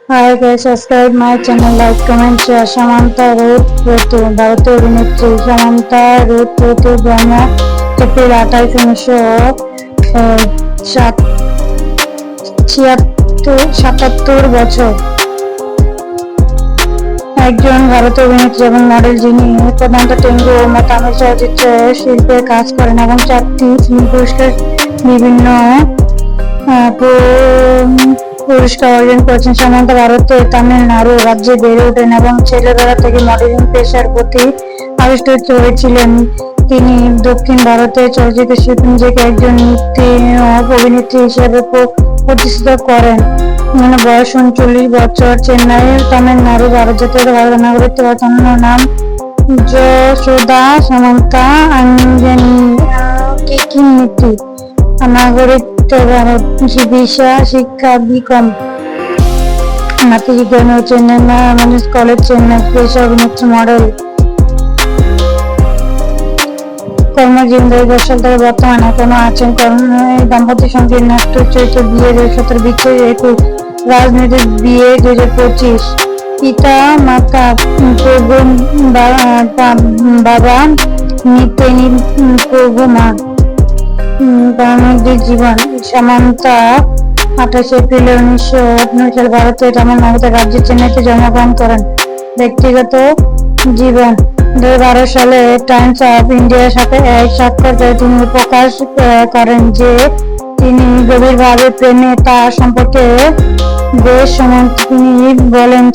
Hi guys, subscribe my channel, like, comment, share. Samantha Ruth Pretu, ভারতীয় অভিনেত্রী Samantha Ruth প্রেতু জন্ম April 28, 1977 বছর। একজন ভারতীয় অভিনেত্রী এবং মডেল যিনি প্রধানত তেলুগু ও তামিল চলচ্চিত্র শিল্পে কাজ করেন এবং 4টি ফিল্ম পুরস্কার বিভিন্ন পুরস্কার অর্জন করেছেন। সামান্থা ভারতের তামিলনাড়ু রাজ্যে বেড়ে ওঠেন এবং ছেলেবেলা থেকে মডেলিং পেশার প্রতি আকৃষ্ট হয়েছিলেন। তিনি দক্ষিণ ভারতের চলচ্চিত্র শিল্পে নিজেকে একজন অভিনেত্রী হিসেবে প্রতিষ্ঠিত করেন। বয়স 39 বছর। চেন্নাই, তামিলনাড়ু, ভারত জাতীয় ভারত নাগরিকত্ব। অন্য নাম যশোদা সামান্থা আঞ্জনিকি। নাগরিকত্ব ভারত। ভিসা, শিক্ষা B.Com, নাট্যবিজ্ঞান ও চেন্নাই ম্যানেজ কলেজ, চেন্নাই। পেশা অভিনেত্রী, মডেল। কর্মজীবন 2010 সাল থেকে বর্তমানে এখনো আছেন। দাম্পত্য সংসার, নাট্য চরিত্র, বিয়ে 2017, বিচ্ছেদ 21, রাজনৈতিক বিয়ে 2025। পিতা মাতা বাবা নিতেনি প্রভু, মা। বাণিজ্যিক জীবন। সামান্থা 28 এপ্রিল 1999 সালে ভারতের তামিলনাড়ু রাজ্যের চেন্নাইতে জন্মগ্রহণ করেন। ব্যক্তিগত জীবন। 2012 সালে টাইমস অফ ইন্ডিয়ার সাথে এক সাক্ষাৎকারে তিনি প্রকাশ করেন যে তিনি গভীরভাবে প্রেমে তার সম্পর্কে বেশ সম্মত। তিনি বলেন,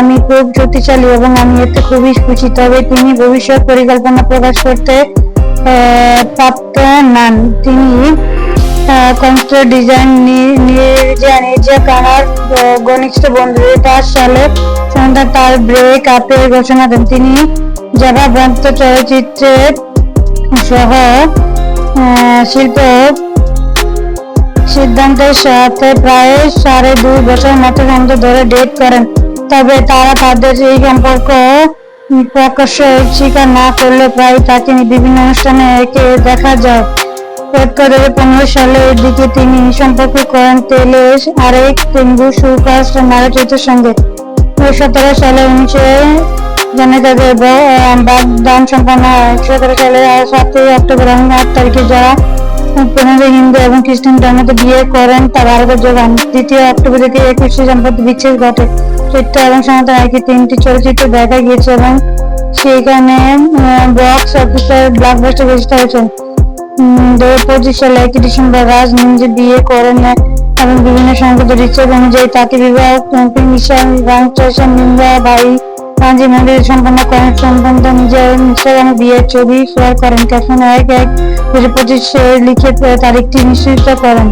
আমি খুব শক্তিশালী এবং আমি এতে খুবই খুশি। তবে তিনি ভবিষ্যৎ পরিকল্পনা প্রকাশ করতে পারতেন না। তিনি কম্পিউটার ডিজাইন নিজে কানার ঘনিষ্ঠ বন্ধু। 2005 সালে সামান্থা তার ব্রেক আপের ঘোষণা দেন। তিনি জাভা বন্ধ চলচ্চিত্রের সহ শিল্প সিদ্ধান্তের সাথে প্রায় 2.5 বছর মতো সম্পর্ক ধরে ডেট করেন। তবে তারা তাদের এই সম্পর্ক প্রকাশ্যে স্বীকার না করলে প্রায় তাকে বিভিন্ন অনুষ্ঠানে একে দেখা যায়। 2015 সালের দিকে তিনি সম্পর্ক করেন তেলের আরেক তেলুগু সুপারস্টার নাগা সঙ্গে। 2017 সালে বাগদান সম্পন্ন হয়। 2017 সালের 7 অক্টোবর এবং 8 তারিখে যারা প্রধানত হিন্দু এবং খ্রিস্টান ধর্মে বিয়ে করেন তা ভারতে যোগান। 2 অক্টোবর থেকে 21 সম্পর্কে বিচ্ছেদ ঘটে। চৈত্র এবং সামান্থা একই 3টি চলচ্চিত্র দেখা গিয়েছে এবং সেখানে বক্স অফিসে ব্লকবাস্টার প্রতিষ্ঠা হয়েছেন। 2025 সালে 1 ডিসেম্বর রাজ নিজে বিয়ে করেন এবং বিভিন্ন সংবাদ রিপোর্ট অনুযায়ী তাকে বিবাহ ভাই রাজি মন্দির সম্পন্ন করেন। সম্বন্ধ নিজের ইনস্টাগ্রামে বিয়ের ছবি শেয়ার করেন। ক্যাপশনে 1/1/2025 লিখে তারিখটি নিশ্চিত করেন।